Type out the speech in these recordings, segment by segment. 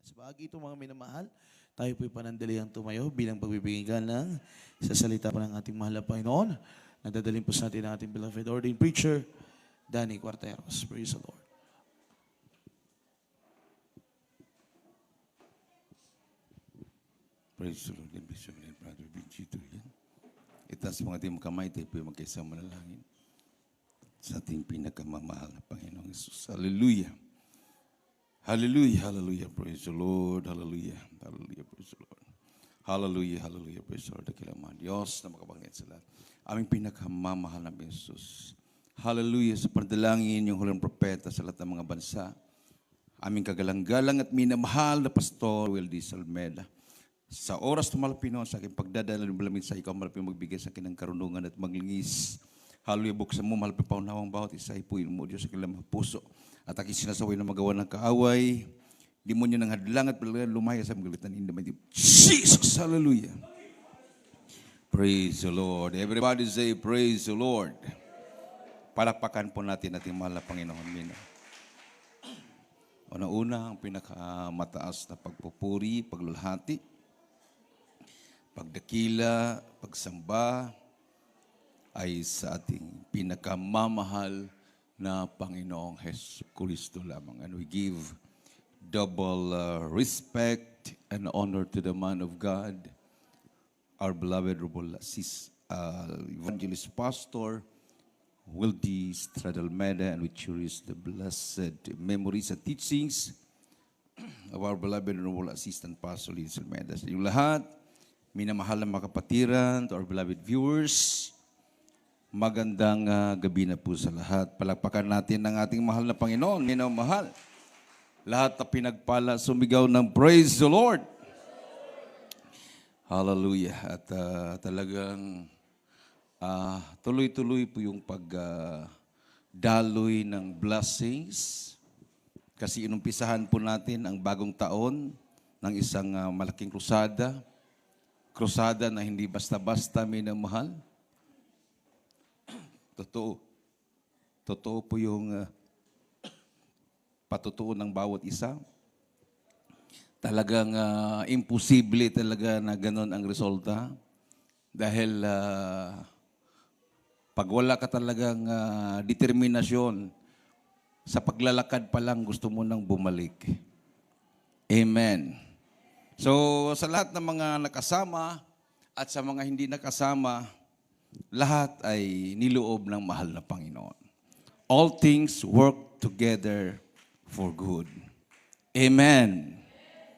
Sa bagay ito mga minamahal, tayo po'y panandaliang tumayo bilang pagbibigyan ng sa salita po ng ating mahal na Panginoon. Nadadalhin po sa atin ang ating beloved ordained preacher, Danny Cuarteros. Praise the Lord. Praise the Lord and bless your name, Brother Benji. Itaas mga ating kamay, tayo po magkaisa manalangin sa ating pinakamamahal na Panginoong Yesus. Hallelujah. Hallelujah, hallelujah, praise the Lord, hallelujah, hallelujah, praise the Lord. Hallelujah, hallelujah, praise the Lord. Dakilaman Diyos na makabangit sa lahat. Aming pinakamamahal na Yesus. Hallelujah, sa pagdalangin yung hulang propeta sa lahat ng mga bansa. Aming kagalang-galang at minamahal na Pastor Wildy Salmeda. Sa oras na malapino sa aking pagdadala ng balamit sa ikaw, malapin magbigay sa akin ng karunungan at maglingis. Hallelujah, buksan mo, malapin paunawang bawat isa, ipuin mo, Diyos, sa kanilang mga puso. At aking sinasaway na magawa ng kaaway, demonyo ng hadlang at lumaya sa magalitan in the mighty name of Jesus. Hallelujah. Praise the Lord. Everybody say, praise the Lord. Palakpakan po natin ating mahal na Panginoon. Una-una, ang pinakamataas na pagpupuri, paglulhati, pagdakila, pagsamba, ay sa ating pinakamamahal na Panginoong Hesus Kristo lamang. And we give double respect and honor to the man of God, our beloved evangelist pastor, Wildy Stradalmeda, and we cherish the blessed memories and teachings of our beloved assistant pastor, Wildy Stradalmeda. Sa inyong lahat, minamahal na mga kapatiran, to our beloved viewers, magandang gabi na po sa lahat. Palakpakan natin ng ating mahal na Panginoon, minamahal. Lahat na pinagpala, sumigaw ng praise the Lord. Hallelujah. At talagang tuloy-tuloy po yung pagdaloy ng blessings. Kasi inumpisahan po natin ang bagong taon ng isang malaking krusada. Krusada na hindi basta-basta minamahal. Totoo. Totoo po yung patutuo ng bawat isa. Talagang imposible talaga na ganun ang resulta. Dahil pag wala ka talagang determinasyon, sa paglalakad pa lang gusto mo nang bumalik. Amen. So sa lahat ng mga nakasama at sa mga hindi nakasama, lahat ay niloob ng mahal na Panginoon. All things work together for good. Amen.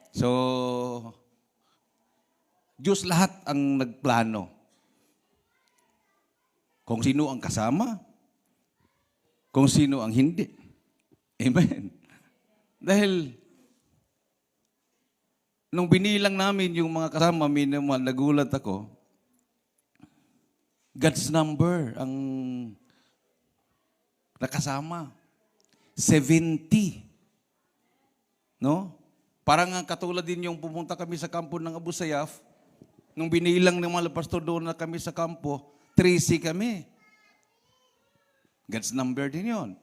So, Diyos lahat ang nagplano. Kung sino ang kasama, kung sino ang hindi. Amen. Dahil, nung binilang namin yung mga kasama, minamahal, nagulat ako, God's number ang nakasama. 70. No? Parang katulad din yung pumunta kami sa kampo ng Abu Sayyaf, nung binilang ng mga pastor doon na kami sa kampo, 13 kami. God's number din yon.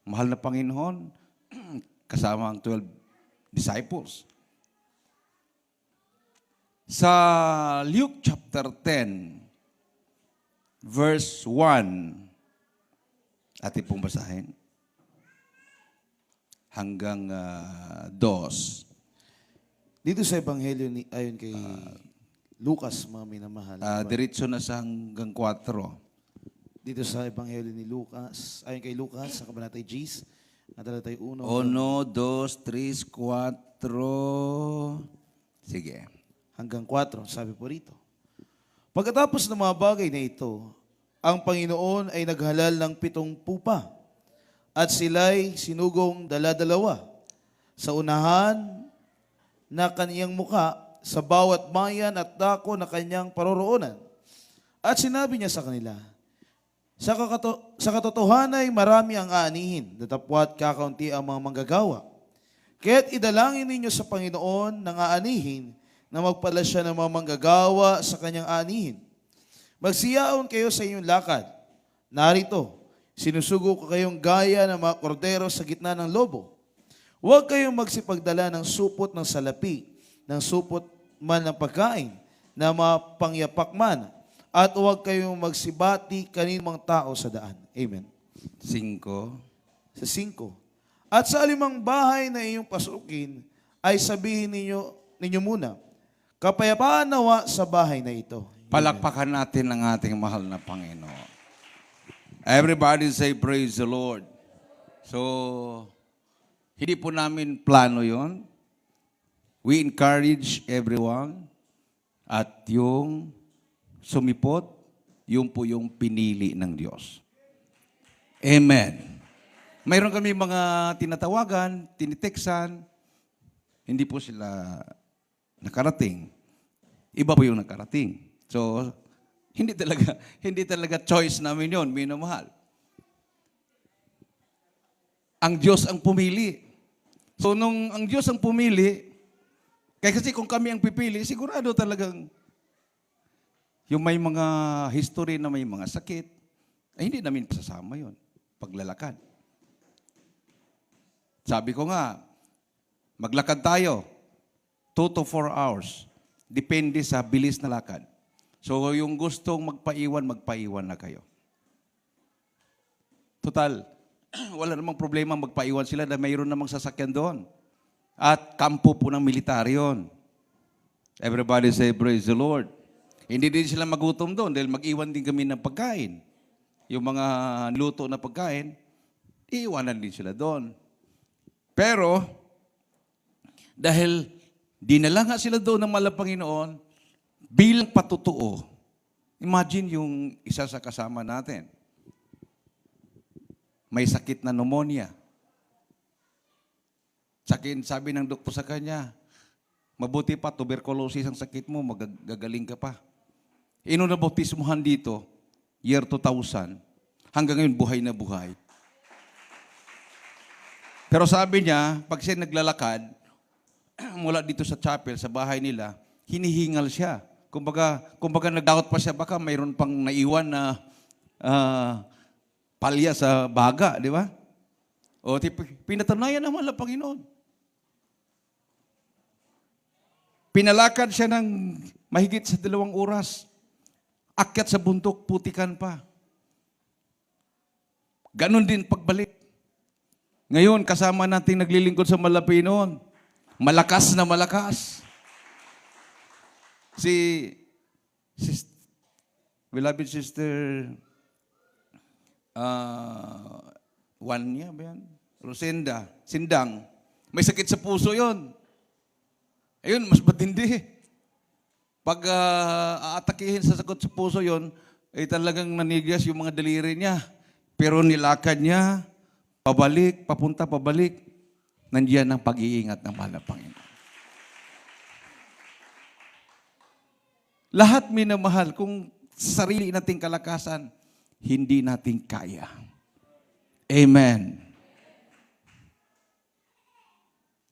Mahal na Panginoon, kasama ang 12 disciples. Sa Luke chapter 10, verse 1, ating pong basahin, hanggang 2. Dito sa Ebanghelyo ayon kay Lucas, mga minamahal. Diretso na sa hanggang 4. Dito sa Ebanghelyo ni Lucas, ayon kay Lucas, sa Kabanatay 10, talatay 1. 1, 2, 3, 4. Sige. Hanggang 4, sabi po rito. Pagkatapos ng mga bagay na ito, ang Panginoon ay naghalal ng 7 pupa at sila'y sinugong dala-dalawa sa unahan na kaniyang muka sa bawat bayan at dako na kanyang paroroonan. At sinabi niya sa kanila, sa katotohanan ay marami ang aanihin, datapwat kakaunti ang mga manggagawa. Kaya't idalangin ninyo sa Panginoon ng aanihin na magpala siya ng mga manggagawa sa kanyang aanihin. Magsiyaon kayo sa inyong lakad. Narito, sinusugo ko kayong gaya ng mga kordero sa gitna ng lobo. Huwag kayong magsipagdala ng supot ng salapi, ng supot man ng pagkain, na mapangyapak man, at huwag kayong magsibati kaninumang tao sa daan. Amen. 5. Sa 5. At sa alimang bahay na iyong pasukin, ay sabihin ninyo muna, kapayapaan nawa sa bahay na ito. Palakpakan natin ang ating mahal na Panginoon. Everybody say, praise the Lord. So, hindi po namin plano yon. We encourage everyone at yung sumipot, yung po yung pinili ng Diyos. Amen. Mayroon kami mga tinatawagan, tiniteksan, hindi po sila nakarating. Iba po yung nakarating. So, hindi talaga choice namin yon, minamahal. Ang Diyos ang pumili. So, nung ang Diyos ang pumili, kasi kung kami ang pipili, sigurado talagang yung may mga history na may mga sakit, ay hindi namin pasasama yon paglalakad. Sabi ko nga, maglakad tayo, 2 to 4 hours. Depende sa bilis na lakad. So, yung gustong magpaiwan na kayo. Total, wala namang problema magpaiwan sila na mayroon namang sasakyan doon. At kampo po ng military yun. Everybody say, praise the Lord. Hindi din sila magutom doon dahil mag-iwan din kami ng pagkain. Yung mga luto na pagkain, iiwanan din sila doon. Pero, dahil dinala nga sila doon ng mahal na Panginoon, bilang patutuo, imagine yung isa sa kasama natin. May sakit na pneumonia. Sabi ng doktor sa kanya, mabuti pa, tuberculosis ang sakit mo, magagaling ka pa. Inunabautismuhan dito, year 2000, hanggang ngayon buhay na buhay. Pero sabi niya, pag siya naglalakad, mula dito sa chapel, sa bahay nila, hinihingal siya. Kumbaga nagdakot pa siya, baka mayroon pang naiwan na palya sa baga, di ba? O, pinatanayan naman ng Panginoon. Pinalakad siya ng mahigit sa 2 oras. Akyat sa bundok, putikan pa. Ganon din pagbalik. Ngayon, kasama natin naglilingkod sa Malapinoon. Malakas na malakas. Beloved sister, Wanya ba yan? Rosenda, Sindang. May sakit sa puso yon. Ayun, mas matindi. Pag aatakihin sa sakit sa puso yon, ay talagang nanigas yung mga daliri niya. Pero nilakad niya, pabalik, papunta, pabalik. Nandiyan ang pag-iingat ng mahal na Panginoon. Lahat minamahal, kung sarili nating kalakasan, hindi natin kaya. Amen.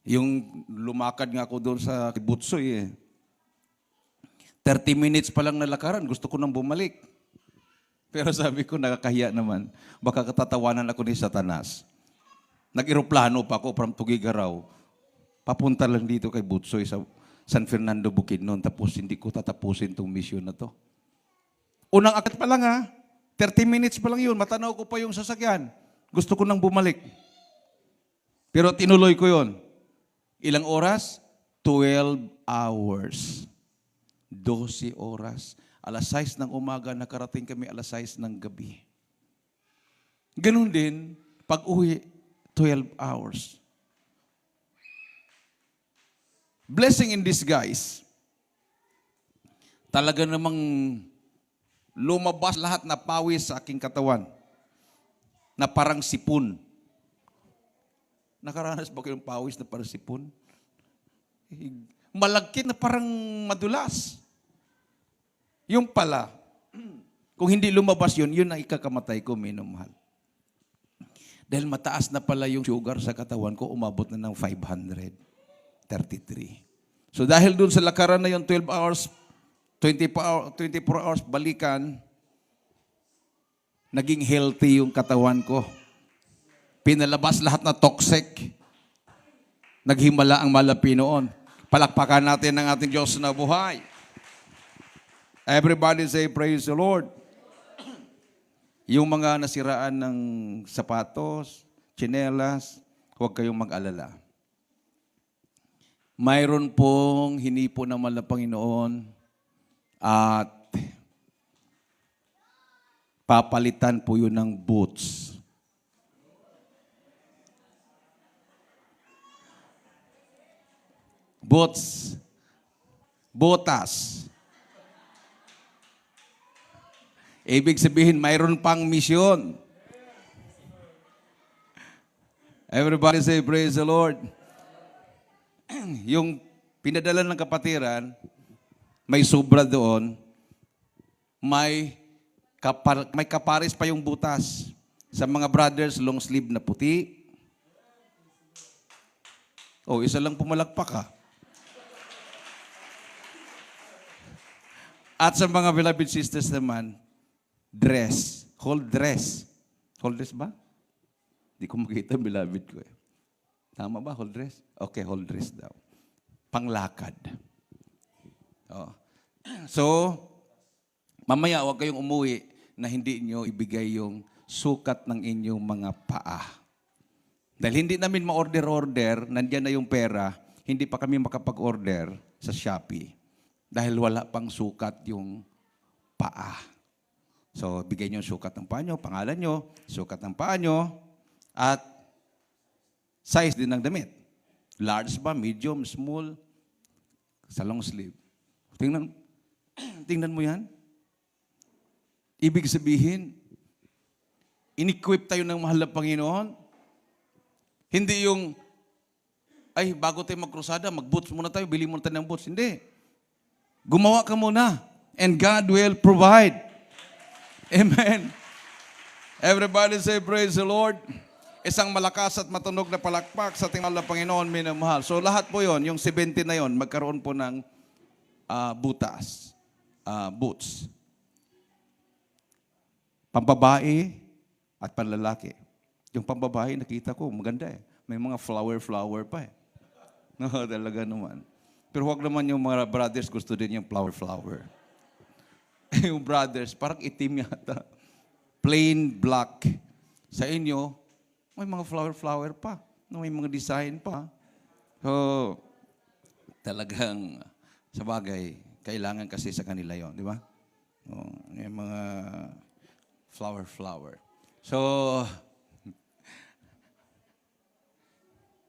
Yung lumakad nga ako doon sa Butsoy 30 minutes pa lang nalakaran, gusto ko nang bumalik. Pero sabi ko, nakakahiya naman. Baka katatawanan ako ni Satanas. Nag-eroplano pa ako from Tugigaraw. Papunta lang dito kay Butsoy sa San Fernando Bukidnon. Tapos hindi ko tatapusin tong mission na to. Unang akit pa lang 30 minutes pa lang yun. Matanaw ko pa yung sasakyan. Gusto ko nang bumalik. Pero tinuloy ko yun. Ilang oras? 12 hours. 12 oras. Alas 6 ng umaga, nakarating kami alas 6 ng gabi. Ganun din, pag uwi, 12 hours. Blessing in disguise. Talaga namang lumabas lahat na pawis sa aking katawan na parang sipon. Nakaranas ba kayong pawis na parang sipon? Malagkit na parang madulas. Yung pala, kung hindi lumabas yun, yun ang ikakamatay ko, minamahal. Dahil mataas na pala yung sugar sa katawan ko, umabot na ng 533. So dahil dun sa lakaran na yung 12 hours, 24 hours balikan, naging healthy yung katawan ko. Pinalabas lahat na toxic. Naghimala ang malapi noon. Palakpakan natin ang ating Diyos na buhay. Everybody say, praise the Lord. Yung mga nasiraan ng sapatos, tsinelas, huwag kayong mag-alala. Mayroon pong hinipo naman ng Panginoon at papalitan po yun ng boots. Boots. Botas. Ibig sabihin, mayroon pang misyon. Everybody say, praise the Lord. Yung pinadala ng kapatiran, may sobra doon, may kapares pa yung butas. Sa mga brothers, long sleeve na puti. Oh, isa lang pumalakpak ka. At sa mga beloved sisters naman, dress. Whole dress. Whole dress ba? Di ko makita beloved ko eh. Tama ba? Whole dress? Okay, whole dress daw. Panglakad. Oh. So, mamaya huwag kayong umuwi na hindi nyo ibigay yung sukat ng inyong mga paa. Dahil hindi namin ma-order-order, nandiyan na yung pera, hindi pa kami makapag-order sa Shopee. Dahil wala pang sukat yung paa. So, bigay nyo yung sukat ng paa nyo, pangalan nyo, sukat ng paa nyo, at size din ng damit. Large ba, medium, small, sa long sleeve. Tingnan mo yan. Ibig sabihin, in-equip tayo ng mahal na Panginoon. Hindi yung, ay, bago tayo magkrusada, mag-boots muna tayo, bili muna tayo ng boots. Hindi. Gumawa ka muna, and God will provide. Amen. Everybody say, praise the Lord. Isang malakas at matunog na palakpak sa ating mahal na Panginoon, minamahal. So lahat po yon, yung 70 na yon, magkaroon po ng butas, boots. Pambabae at panlalaki. Yung pambabae, nakita ko, maganda eh. May mga flower pa eh. No, talaga naman. Pero huwag naman yung mga brothers gusto din yung flower. Yung brothers, parang itim yata. Plain black. Sa inyo, may mga flower pa. May mga design pa. So, talagang, sa bagay, kailangan kasi sa kanila yon, di ba? Yung mga flower. So,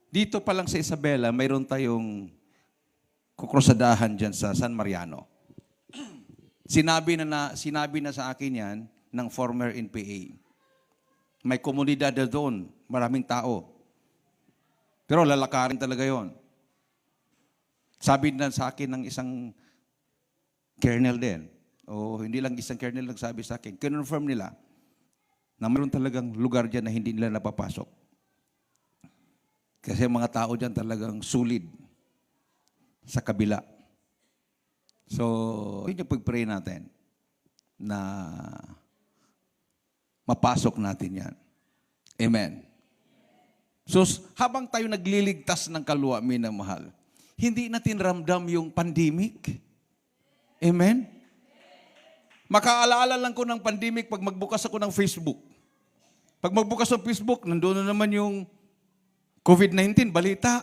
dito pa lang sa Isabela, mayroon tayong kukrusadahan dyan sa San Mariano. Sinabi na sa akin yan ng former NPA. May komunidad na doon, maraming tao. Pero lalakarin talaga yon. Sabi na sa akin ng isang colonel din, o hindi lang isang colonel nagsabi sa akin, kinonfirm nila na mayroon talagang lugar dyan na hindi nila napapasok. Kasi mga tao dyan talagang sulid sa kabila. So, yun yung pag-pray natin na mapasok natin yan. Amen. So, habang tayo nagliligtas ng kaluluwa, minamahal, hindi natin ramdam yung pandemic. Amen? Makaalaala lang ko ng pandemic pag magbukas ako ng Facebook. Pag magbukas ng Facebook, nandoon na naman yung COVID-19, balita.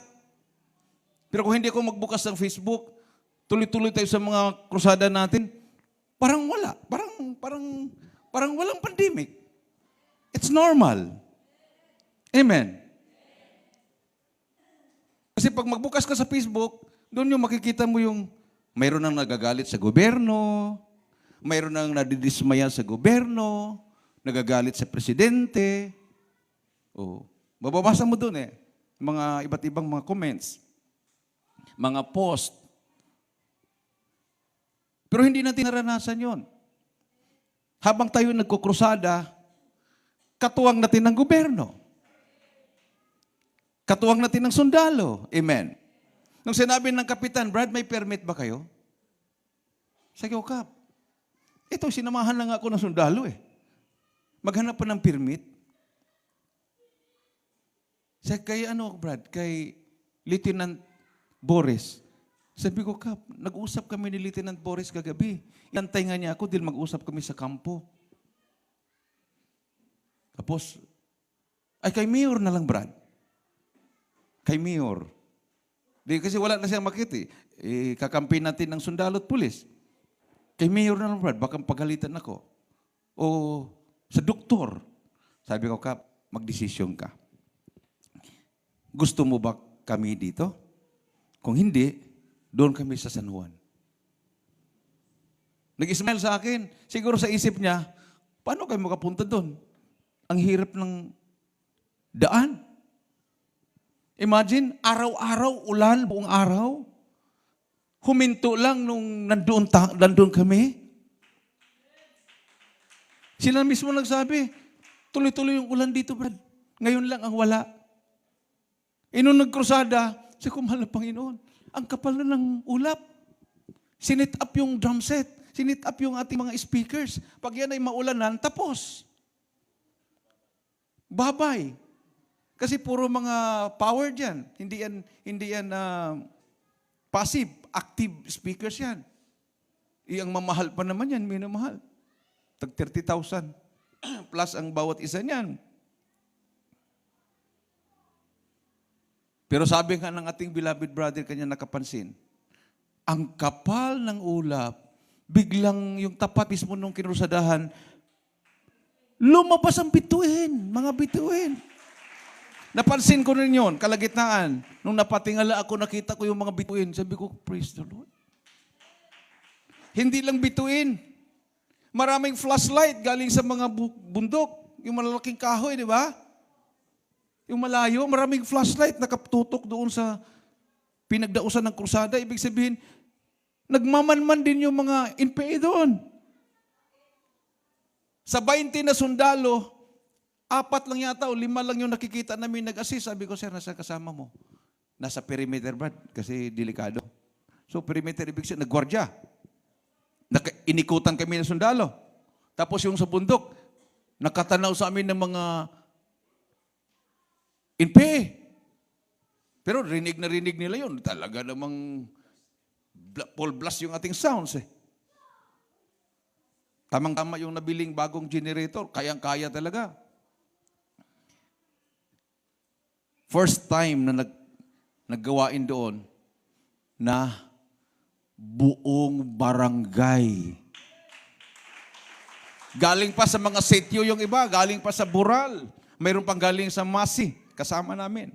Pero kung hindi ako magbukas ng Facebook, tuloy-tuloy tayo sa mga krusada natin, parang wala. Parang walang pandemic. It's normal. Amen. Kasi pag magbukas ka sa Facebook, doon yung makikita mo yung mayroon nang nagagalit sa gobyerno, mayroon nang nadidismaya sa gobyerno, nagagalit sa presidente. Oh, mababasa mo doon eh. Mga iba't ibang mga comments, mga post. Pero hindi natin naranasan yon. Habang tayo nagkukrusada, katuwang natin ng gobyerno. Katuwang natin ng sundalo. Amen. Nung sinabi ng kapitan, Brad, may permit ba kayo? Sabi ko, Kap, ito, sinamahan lang ako ng sundalo eh. Maghanap pa ng permit. Sabi, kay ano, Brad, kay Lieutenant Boris. Sabi ko, Kap, nag-usap kami ni Lieutenant Boris kagabi. Inantay nga niya ako dahil mag-usap kami sa kampo. Tapos, ay kay Mayor na lang, Brad. Kay Mayor. Di, kasi wala na siyang makita eh. Kakampi natin ng sundalo at pulis. Kay Mayor na lang, Brad, baka pagalitan ako. O sa doktor. Sabi ko, Kap, magdesisyon ka. Gusto mo ba kami dito? Kung hindi, doon kami sa San Juan. Nag-smile sa akin. Siguro sa isip niya, paano kayo makapunta doon? Ang hirap ng daan. Imagine, araw-araw, ulan, buong araw. Huminto lang nung nandoon kami. Sila mismo nagsabi, tuloy-tuloy yung ulan dito, Brad. Ngayon lang ang wala. Nung nagkrusada, sabi ko, mahal na Panginoon, ang kapal na ng ulap. Sinit up yung drum set. Sinit up yung ating mga speakers. Pag yan ay maulanan, tapos. Babay. Kasi puro mga power dyan. Hindi yan passive, active speakers yan. Ang mamahal pa naman yan, minamahal. Tag 30,000 plus ang bawat isa niyan. Pero sabi nga ng ating beloved brother, kanya nakapansin, ang kapal ng ulap, biglang yung tapat mismo nung kinusadahan, lumabas ang bituin, mga bituin. Napansin ko rin yun, kalagitnaan. Nung napatingala ako, nakita ko yung mga bituin. Sabi ko, praise the Lord. Hindi lang bituin. Maraming flashlight galing sa mga bundok. Yung malalaking kahoy, di ba? Yung malayo, maraming flashlight nakatutok doon sa pinagdausan ng krusada. Ibig sabihin, nagmamanman din yung mga NPA doon. Sa 20 na sundalo, 4 lang yata o 5 lang yung nakikita namin nag-assist. Sabi ko, sir, nasa kasama mo? Nasa perimeter, Brad, kasi delikado. So, perimeter, ibig sabihin, nagwardya. Inikutan kami ng sundalo. Tapos yung sa bundok, nakatanaw sa amin ng mga NPA. Pero rinig na rinig nila yun. Talaga namang full blast yung ating sounds eh. Tamang-tama yung nabiling bagong generator. Kayang-kaya talaga. First time na naggawain doon na buong barangay. Galing pa sa mga sityo yung iba, galing pa sa Bural. Mayroon pang galing sa Masi, kasama namin.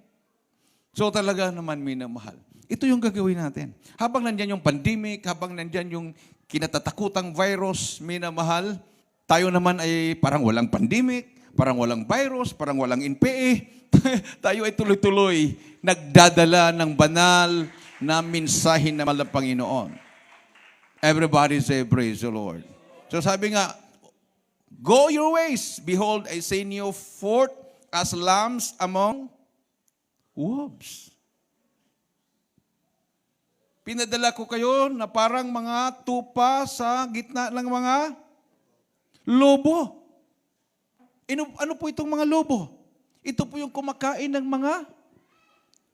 So talaga naman minamahal. Ito yung gagawin natin. Habang nandyan yung pandemic, habang nandyan yung kinatatakutang virus, minamahal, tayo naman ay parang walang pandemic, parang walang virus, parang walang NPA. Tayo ay tuloy-tuloy nagdadala ng banal na mensahe na mahal ng Panginoon. Everybody say, praise the Lord. So sabi nga, go your ways. Behold, I send you forth as lambs among wolves. Pinadala ko kayo na parang mga tupa sa gitna ng mga lobo. Ano po itong mga lobo? Ito po yung kumakain ng mga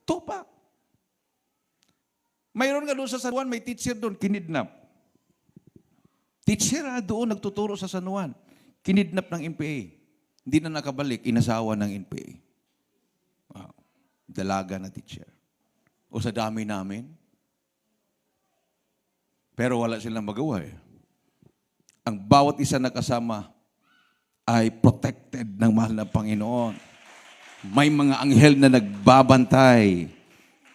tupa. Mayroon nga doon sa San Juan, may teacher doon, kinidnap. Teacher doon, nagtuturo sa San Juan. Kinidnap ng NPA. Hindi na nakabalik, inasawa ng NPA. Wow. Dalaga na teacher. O sa dami namin. Pero wala silang magawa eh. Ang bawat isa na kasama ay protected ng mahal na Panginoon. May mga anghel na nagbabantay.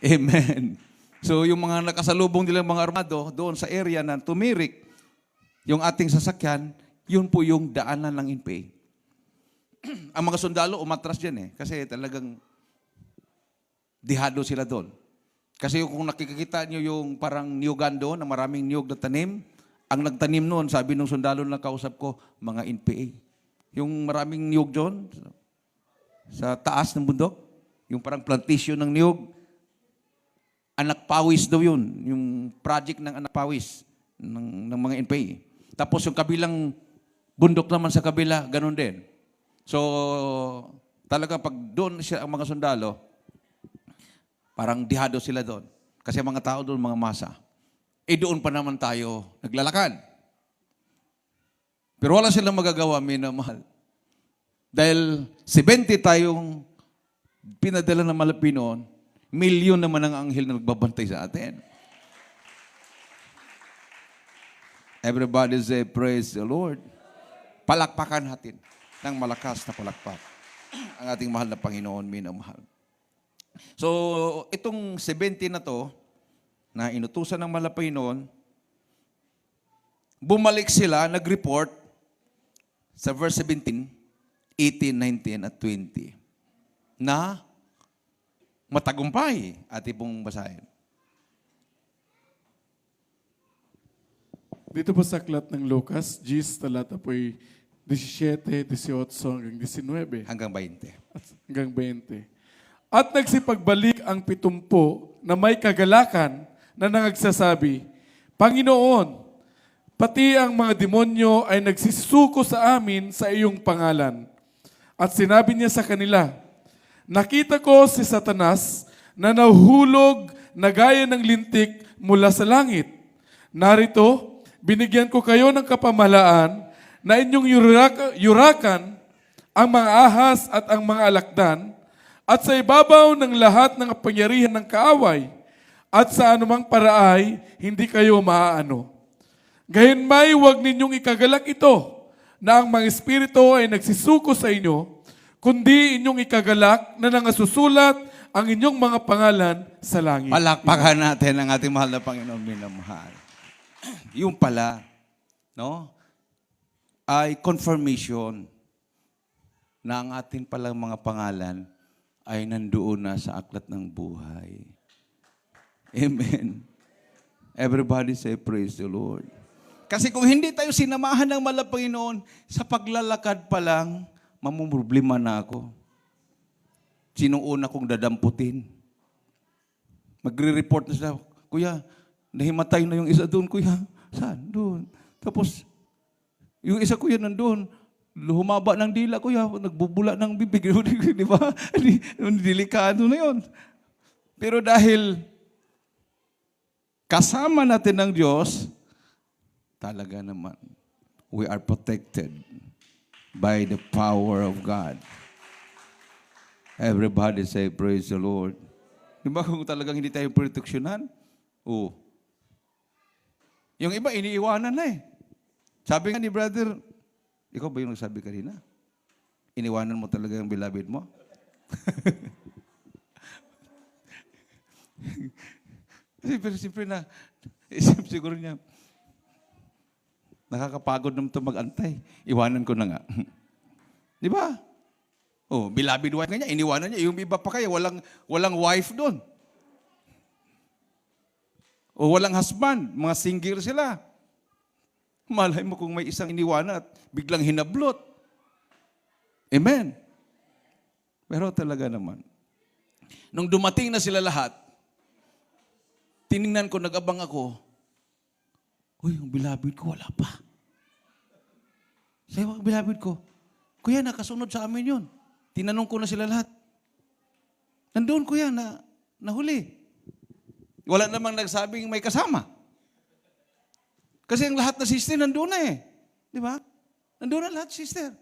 Amen. So yung mga nakasalubong nilang mga armado doon sa area na tumirik, yung ating sasakyan, yun po yung daanan ng NPA. Ang mga sundalo umatras dyan eh. Kasi talagang dihado sila doon. Kasi kung nakikita nyo yung parang niyugan doon, na maraming niyog na tanim, ang nagtanim noon, sabi ng sundalo na kausap ko, mga NPA. Yung maraming niyog doon, sa taas ng bundok, yung parang plantation ng niyog, anak pawis daw yun, yung project ng anak pawis ng mga NPA. Tapos yung kabilang bundok naman sa kabila, ganun din. So, talaga pag doon siya ang mga sundalo, Parang dihado sila doon. Kasi ang mga tao doon, mga masa. Eh doon pa naman tayo naglalakad. Pero wala silang magagawa, minamahal. Dahil 70 tayong pinadala ng malapi noon, milyon naman ang anghel na nagbabantay sa atin. Everybody say, praise the Lord. Palakpakan natin ng malakas na palakpak ang ating mahal na Panginoon, minamahal. So, itong 70 na to, na inutusan ng mahal na Panginoon, bumalik sila, nag-report sa verse 17, 18, 19, at 20, na matagumpay. Ating pong basahin. Dito po sa aklat ng Lucas, Gis, talata po'y 17, 18 hanggang 19. Hanggang 20. Hanggang 20. At nagsipagbalik ang 70 na may kagalakan na nangagsasabi, Panginoon, pati ang mga demonyo ay nagsisuko sa amin sa iyong pangalan. At sinabi niya sa kanila, nakita ko si Satanas na nahuhulog na gaya ng lintik mula sa langit. Narito, binigyan ko kayo ng kapamahalaan na inyong yurakan ang mga ahas at ang mga alakdan at sa ibabaw ng lahat ng kapangyarihan ng kaaway at sa anumang paraay hindi kayo maaano. Gayunmay huwag ninyong ikagalak ito na ang mga espiritu ay nagsisuko sa inyo, kundi inyong ikagalak na nangasusulat ang inyong mga pangalan sa langit. Palakpakan natin ang ating mahal na Panginoon, minamahal. Yung pala, no, ay confirmation na ang ating palang mga pangalan ay nandoon na sa aklat ng buhay. Amen. Everybody say, praise the Lord. Kasi kung hindi tayo sinamahan ng mahal na Panginoon, sa paglalakad pa lang, mamumroblema na ako. Sinong una kong dadamputin? Magre-report na sila, Kuya, nahimatay na yung isa doon, Kuya. Saan? Doon. Tapos, yung isa, Kuya, nandun. Humaba ng dila, Kuya. Nagbubula ng bibig. Di ba? Delikado na yun. Pero dahil kasama natin ng Diyos, talaga naman, we are protected by the power of God. Everybody say, praise the Lord. Di ba kung talagang hindi tayo proteksyonan? Oo. Yung iba, iniiwanan na eh. Sabi nga ni brother, ikaw ba yung nagsabi kanina? Iniwanan mo talaga yung beloved mo? Pero siyempre na, isip siguro niya, nakakapagod naman ito mag-antay. Iwanan ko na nga. Di ba? Oh, beloved wife nga niya, iniwanan niya. Yung iba pa kaya, walang wife doon. O walang husband, mga single sila. Malay mo kung may isang iniwanan at biglang hinablot. Amen. Pero talaga naman. Nung dumating na sila lahat, tiningnan ko, nag-abang ako, uy, yung beloved ko, wala pa. Sabi ko, beloved ko, Kuya, nakasunod sa amin yun. Tinanong ko na sila lahat. Nandun, Kuya, nahuli. Wala namang nagsabing may kasama. Kasi ang lahat na sister nandun na eh. Di ba? Nandun na lahat sister.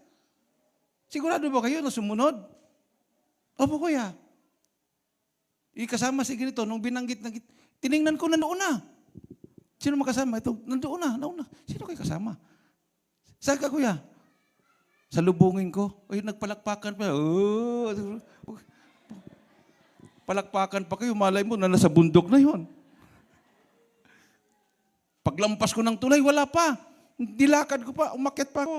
Sigurado ba kayo na sumunod? Opo, Kuya. Ikasama si ganito, nung binanggit, tiningnan ko nandoon na. Sino makasama? Ito, nandoon na, nauna. Sino kayo kasama? Saan ka, Kuya? Sa lubungin ko. Ay, nagpalakpakan pa. Oh, palakpakan pa kayo, malay mo na nasa bundok na yon. Paglampas ko ng tulay, wala pa. Dilakad ko pa, umakyat pa ako.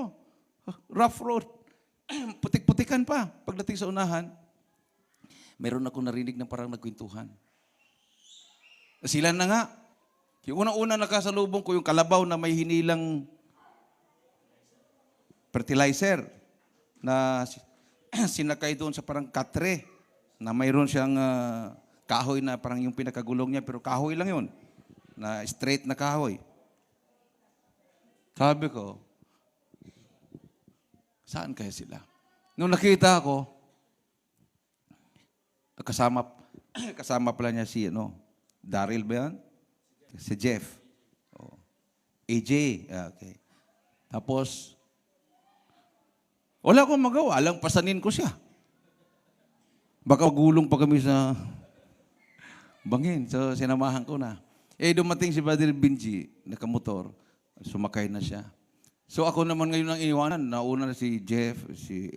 Rough road. Putik-putikan pa. Pagdating sa unahan, meron ako narinig na parang nagkwentuhan. Sila na nga. Yung unang-una nakasalubong ko, yung kalabaw na may hinilang fertilizer na sinakay doon sa parang katre na mayroon siyang kahoy na parang yung pinakagulong niya, pero kahoy lang yun, na straight na kahoy. Sabi ko, saan kaya sila? Nung nakita ako, kasama, kasama pala niya si, Daryl ba yan? Si Jeff. Oh. AJ. Okay. Tapos, wala akong magawa. Alang pasanin ko siya. Baka gulong pa kami sa bangin. So, sinamahan ko na. Dumating si Brother Benji, nakamotor. Sumakay na siya. So, ako naman ngayon ang iniwanan. Nauna na si Jeff, si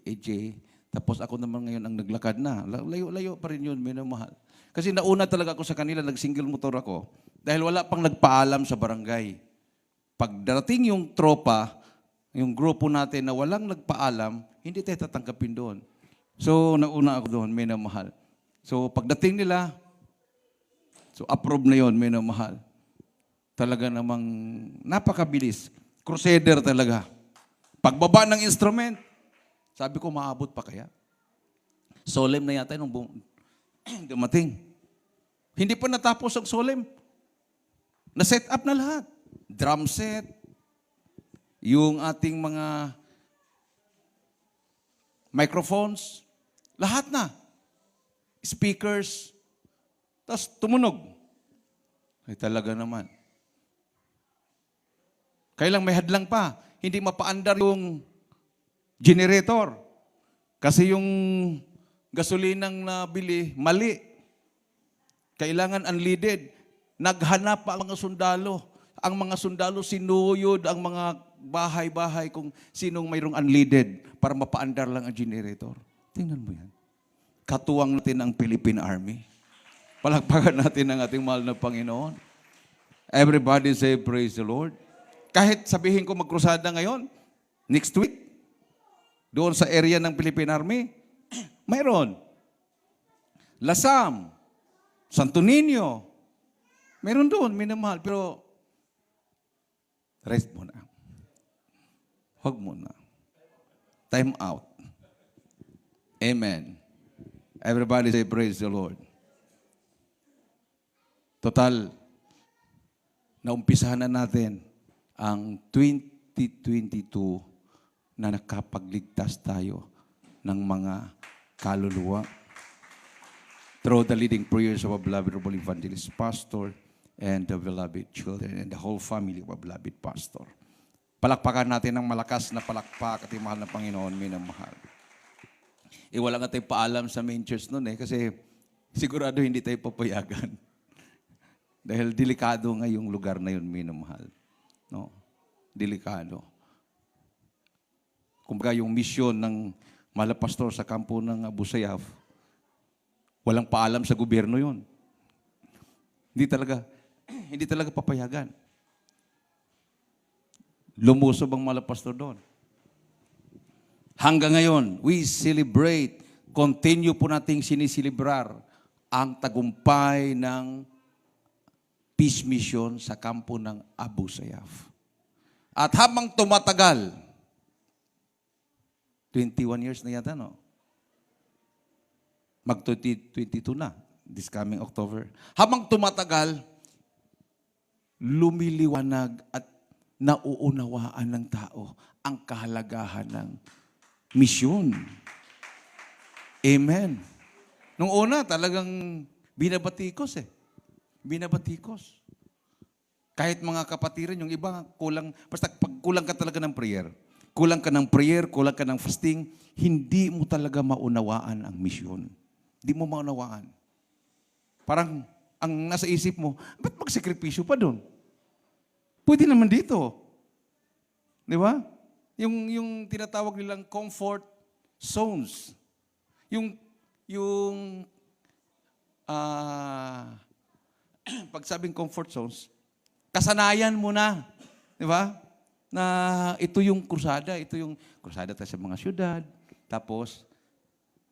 AJ. Tapos ako naman ngayon ang naglakad na. Layo-layo pa rin yun, minamahal. Kasi nauna talaga ako sa kanila, nag-single motor ako. Dahil wala pang nagpaalam sa barangay. Pagdating yung tropa, yung grupo natin na walang nagpaalam, hindi tayo tatanggapin doon. So, nauna ako doon, minamahal. So, pagdating nila, so approve na yun, minamahal. Talaga namang napakabilis. Crusader talaga. Pagbaba ng instrument, sabi ko, maabot pa kaya? Solemn na yata nung dumating. Hindi pa natapos ang solemn. Na-set up na lahat. Drum set, yung ating mga microphones, lahat na. Speakers, tapos tumunog. Ay talaga naman. Kailang may hadlang pa, hindi mapaandar yung generator. Kasi yung gasolinang nabili, mali. Kailangan unleaded. Naghanap pa ang mga sundalo. Ang mga sundalo sinuyod ang mga bahay-bahay kung sinong mayroong unleaded para mapaandar lang ang generator. Tingnan mo yan. Katuwang natin ang Philippine Army. Palakpakan natin ang ating mahal na Panginoon. Everybody say, praise the Lord. Kahit sabihin ko magkrusada ngayon, next week, doon sa area ng Philippine Army, mayroon. Lasam, Santo Niño, mayroon doon, minamahal. Pero, rest muna. Huwag muna. Time out. Amen. Everybody say, praise the Lord. Total, naumpisahan na natin ang 2022 na nakapagligtas tayo ng mga kaluluwa through the leading prayers of our beloved evangelist pastor and the beloved children and the whole family of our beloved pastor. Palakpakan natin ng malakas na palakpak at mahal na Panginoon, minamahal. Wala nga tayong paalam sa main church noon kasi sigurado hindi tayo papayagan. Dahil delikado nga yung lugar na yun, minamahal. No? Delikado. Kumbaga yung misyon ng mahal na pastor sa kampo ng Abu Sayyaf, walang paalam sa gobyerno yun. Hindi talaga papayagan. Lumusob ang mahal na pastor doon. Hanggang ngayon, we celebrate, continue po nating sinisilibrar ang tagumpay ng peace mission sa kampo ng Abu Sayyaf. At habang tumatagal, 21 years na yata, no? Mag-2022 na, this coming October. Habang tumatagal, lumiliwanag at nauunawaan ng tao ang kahalagahan ng misyon. Amen. Nung una, talagang binabatikos Binabatikos. Kahit mga kapatiran, yung iba, basta pag kulang ka talaga ng prayer, kulang ka ng fasting, hindi mo talaga maunawaan ang misyon. Hindi mo maunawaan. Parang, ang nasa isip mo, ba't magsakripisyo pa doon? Pwede naman dito. Di ba? Yung tinatawag nilang comfort zones. Pag sabing comfort zones, kasanayan mo na. Di ba? Na ito yung krusada tayo sa mga syudad. Tapos,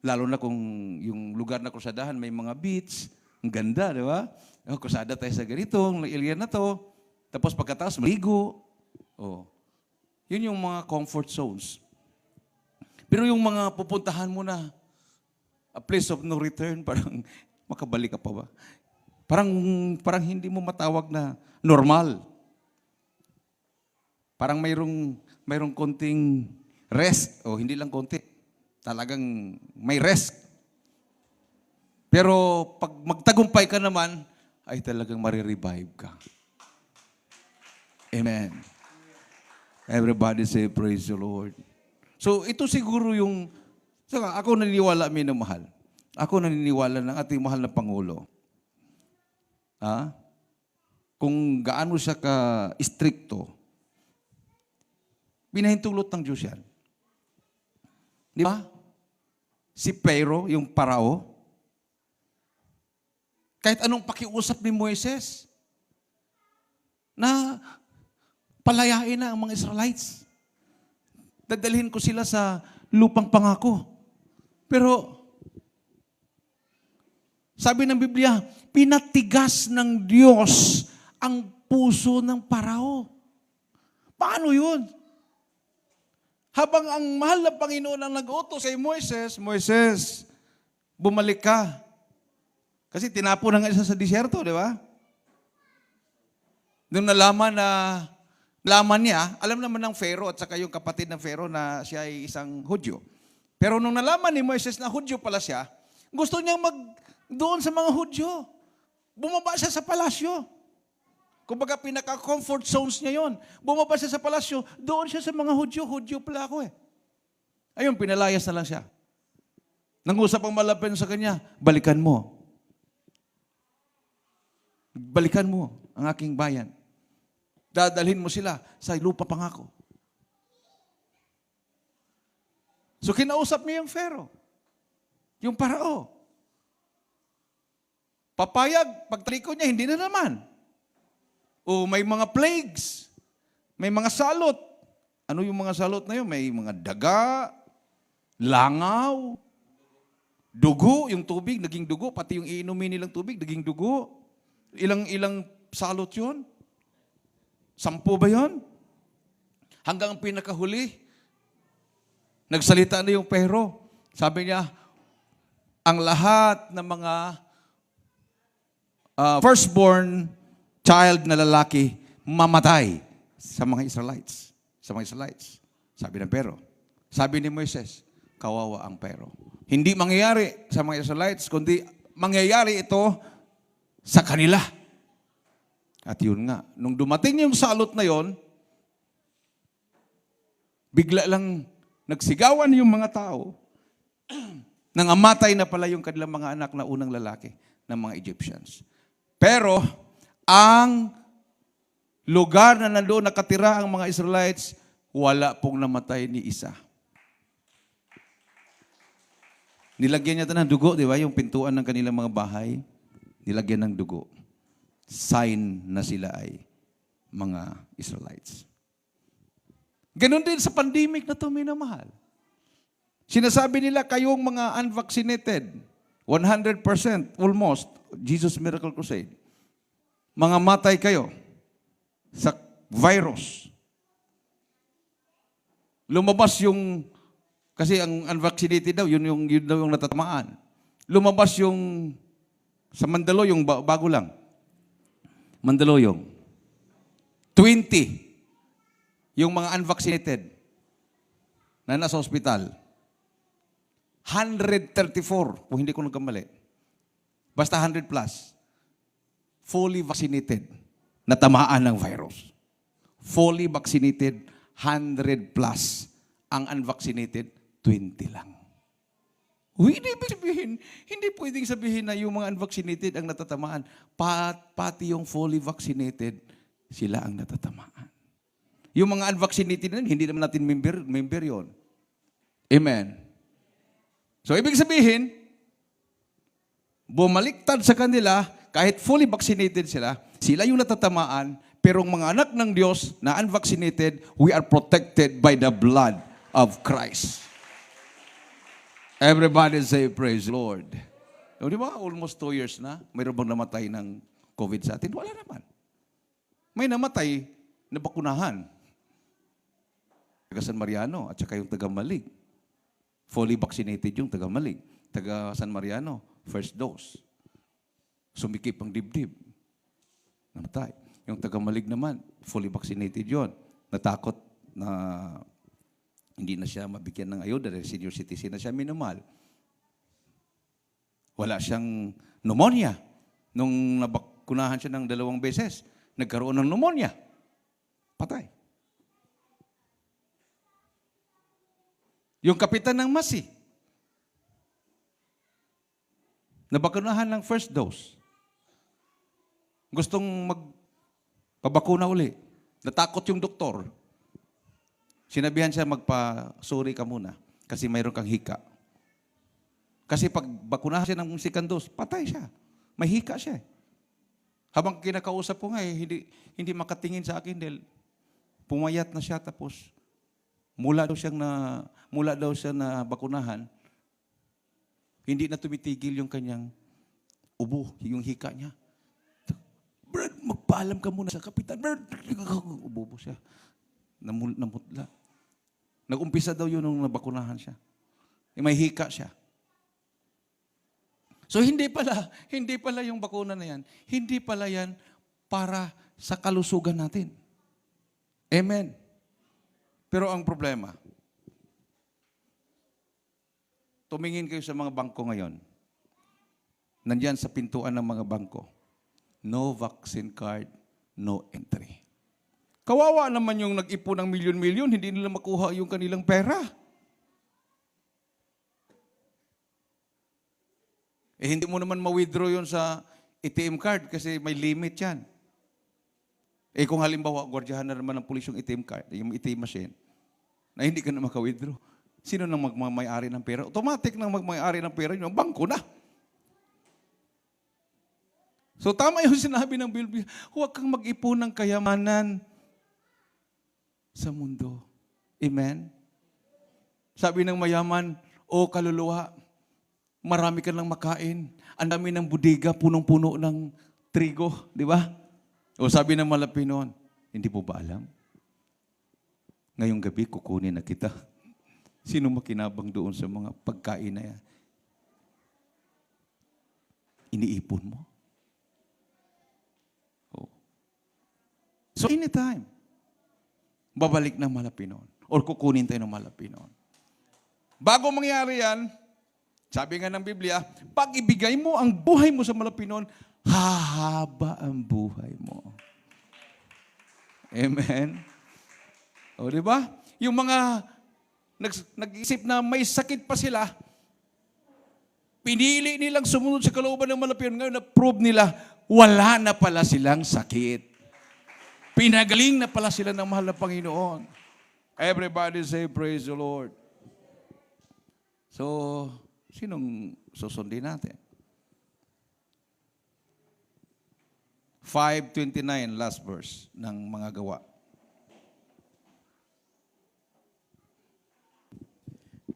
lalo na kung yung lugar na krusadahan may mga beach, ang ganda, di ba? Krusada tayo sa ganito, ang area na to. Tapos pagkatapos, maligo. Yun yung mga comfort zones. Pero yung mga pupuntahan mo na, a place of no return, parang makabalik ka pa ba? Parang hindi mo matawag na normal. Parang mayroong konting rest, hindi lang konti. Talagang may rest. Pero pag magtagumpay ka naman, ay talagang marirevive ka. Amen. Everybody say, praise the Lord. So, ito siguro yung, saka ako naniniwala, minamahal. Ako naniniwala ng ating mahal na Pangulo. Kung gaano siya ka-stricto, pinahintulot ng Diyos yan. Di ba? Si Pharaoh, yung parao, kahit anong pakiusap ni Moises, na palayain na ang mga Israelites. Dadalhin ko sila sa lupang pangako. Pero, sabi ng Biblia, pinatigas ng Diyos ang puso ng parao. Paano yun? Habang ang mahal na Panginoon ang nag-utos kay Moises, Moises, bumalik ka. Kasi tinapon na nga isa sa disyerto, di ba? Nung nalaman niya, alam naman ng Pharaoh at saka yung kapatid ng Pharaoh na siya ay isang Hudyo. Pero nung nalaman ni Moises na Hudyo pala siya, gusto niyang doon sa mga Hudyo. Bumaba siya sa palasyo. Kumbaga pinaka-comfort zones niya yon. Bumaba siya sa palasyo, doon siya sa mga Hudyo. Hudyo pala ako eh. Ayun, pinalayas na lang siya. Nangusap ang malapit sa kanya, balikan mo. Balikan mo ang aking bayan. Dadalhin mo sila sa lupa pangako. So kinausap niya yung Pharaoh. Yung parao. Papayag, pagtaliko niya, hindi na naman. O may mga plagues, may mga salot. Ano yung mga salot na yun? May mga daga, langaw, dugo, yung tubig, naging dugo, pati yung iinumin nilang tubig, naging dugo. Ilang salot yun? 10 ba yun? Hanggang ang pinakahuli, nagsalita na yung Pharaoh. Sabi niya, ang lahat ng mga firstborn child na lalaki mamatay sa mga Israelites. Sa mga Israelites. Sabi ng Pharaoh. Sabi ni Moises, kawawa ang Pharaoh. Hindi mangyayari sa mga Israelites, kundi mangyayari ito sa kanila. At yun nga, nung dumating yung salot na yon, bigla lang nagsigawan yung mga tao, nangamatay na pala yung kanilang mga anak na unang lalaki ng mga Egyptians. Pero, ang lugar na nandoon nakatira ang mga Israelites, wala pong namatay ni isa. Nilagyan niya ito ng dugo, di ba? Yung pintuan ng kanilang mga bahay, nilagyan ng dugo. Sign na sila ay mga Israelites. Ganon din sa pandemic na ito, minamahal. Sinasabi nila kayong mga unvaccinated, 100% almost, Jesus Miracle Crusade, mga matay kayo sa virus. Lumabas yung, kasi ang unvaccinated daw, yun daw yung natatamaan. Lumabas yung, sa Mandaluyong, bago lang, Mandaluyong, 20 yung mga unvaccinated na nasa ospital. 134, kung hindi ko nagkamali. Basta 100 plus. Fully vaccinated na tamaan ng virus. Fully vaccinated, 100 plus. Ang unvaccinated, 20 lang. Hindi pwedeng sabihin na yung mga unvaccinated ang natatamaan. Pati yung fully vaccinated, sila ang natatamaan. Yung mga unvaccinated na hindi naman natin member yon. Amen. So, ibig sabihin, bumaliktad sa kanila, kahit fully vaccinated sila yung natatamaan, pero ang mga anak ng Diyos na unvaccinated, we are protected by the blood of Christ. Everybody say, praise the Lord. O, di ba, almost 2 years na, mayroon bang namatay ng COVID sa atin? Wala naman. May namatay na bakunahan. Taga San Mariano at saka yung taga Malig. Fully vaccinated yung taga Malig. Taga San Mariano, first dose. Sumikip ang dibdib. Namatay. Yung taga Malig naman, fully vaccinated yon. Natakot na hindi na siya mabigyan ng ayuda dahil senior citizen na siya, minamahal. Wala siyang pneumonia. Nung nabakunahan siya ng 2 beses, nagkaroon ng pneumonia. Patay. Yung kapitan ng Masi, nabakunahan ng first dose. Gustong magpabakuna uli. Natakot yung doktor. Sinabihan siya, magpa-sorry ka muna kasi mayroon kang hika. Kasi pag bakunahan siya ng second dose, patay siya. May hika siya. Habang kinakausap ko nga, hindi makatingin sa akin dahil pumayat na siya tapos mula daw siya na bakunahan, hindi na tumitigil yung kanyang ubo, yung hika niya. Brad, magpaalam ka muna sa kapitan. Brad, ubo siya. Namutla. Nag-umpisa daw yun nung nabakunahan siya. May hika siya. So hindi pala yung bakuna na yan, hindi pala yan para sa kalusugan natin. Amen. Pero ang problema, tumingin kayo sa mga bangko ngayon. Nandyan sa pintuan ng mga bangko, no vaccine card, no entry. Kawawa naman yung nag-ipon ng milyon-milyon, hindi nila makuha yung kanilang pera. Hindi mo naman ma-withdraw yun sa ATM card kasi may limit yan. Kung halimbawa, gwardiyahan na naman ng pulis yung ATM card, yung ATM machine, na hindi ka na maka-withdraw. Sino nang magmamayari ng pera? Automatic nang magmamayari ng pera, yung bangko na. So tama yung sinabi ng Biblia, huwag kang mag-ipon ng kayamanan sa mundo. Amen? Sabi ng mayaman, o kaluluwa, marami ka lang makain. Ang dami ng budiga, punong-puno ng trigo. Di ba? O sabi ng Malapinon, hindi po ba alam? Ngayong gabi, kukunin na kita. Sino makinabang doon sa mga pagkain na yan? Iniipon mo? Oh. So anytime, babalik ng Malapinon or kukunin tayo ng Malapinon. Bago mangyari yan, sabi nga ng Biblia, pag ibigay mo ang buhay mo sa Malapinon, hahaba ang buhay mo. Amen? O, di ba? Yung mga nag-isip na may sakit pa sila, pinili nilang sumunod sa kalooban ng Malapinon. Ngayon, na-prove nila, wala na pala silang sakit. Pinagaling na pala sila ng mahal na Panginoon. Everybody say, praise the Lord. So, sinong susundin natin? 5:29, last verse ng mga gawa.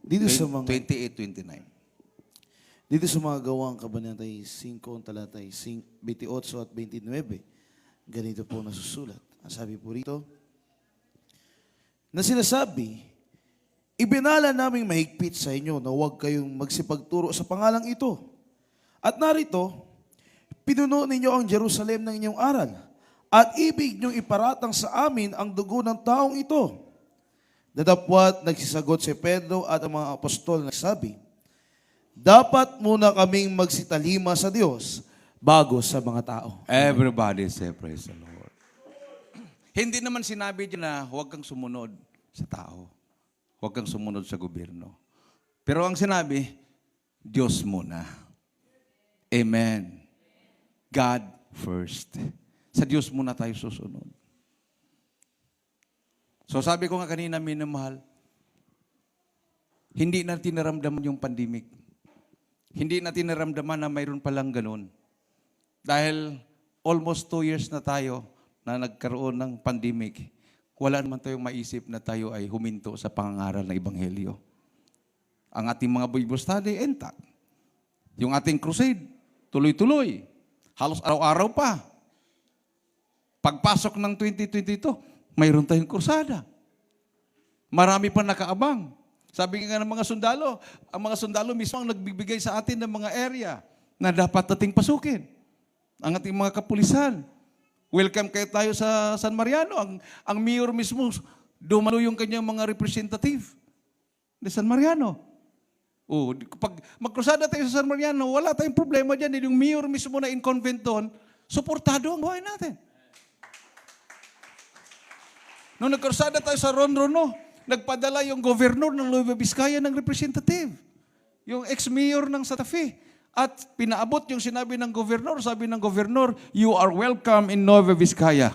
Dito sa mga 28-29. Dito sa mga gawang kabanatay 5, talatay 28 at 29, ganito po nasusulat. Ang sabi po rito, na sinasabi, ibinala naming mahigpit sa inyo na huwag kayong magsipagturo sa pangalang ito. At narito, pinuno ninyo ang Jerusalem ng inyong aral at ibig niyong iparatang sa amin ang dugo ng taong ito. Dadapwat nagsisagot si Pedro at ang mga apostol nagsabi, dapat muna kaming magsitalima sa Diyos bago sa mga tao. Everybody say, praise the Lord. Hindi naman sinabi dyan na huwag kang sumunod sa tao. Huwag kang sumunod sa gobyerno. Pero ang sinabi, Diyos muna. Amen. God first. Sa Diyos muna tayo susunod. So sabi ko nga kanina, minamahal, hindi natin naramdaman yung pandemic. Hindi natin naramdaman na mayroon palang ganun. Dahil almost 2 years na tayo na nagkaroon ng pandemic, wala naman tayong maisip na tayo ay huminto sa pangangaral ng Ebanghelyo. Ang ating mga Bible study, intact. Yung ating crusade, tuloy-tuloy. Halos araw-araw pa. Pagpasok ng 2022, mayroon tayong krusada. Marami pa nakaabang. Sabi nga ng mga sundalo, ang mga sundalo mismo ang nagbibigay sa atin ng mga area na dapat nating pasukin. Ang ating mga kapulisan. Welcome kayo tayo sa San Mariano. Ang mayor mismo, dumalo yung kanyang mga representative de San Mariano. Kapag magkrusada tayo sa San Mariano, wala tayong problema dyan. Yung mayor mismo na in-convent doon, suportado ang buhay natin. Nung nagkrusada tayo sa Ron Rono, nagpadala yung governor ng Nueva Vizcaya ng representative. Yung ex-mayor ng Santa Fe. At pinaabot yung sinabi ng governor. Sabi ng governor, you are welcome in Nueva Vizcaya.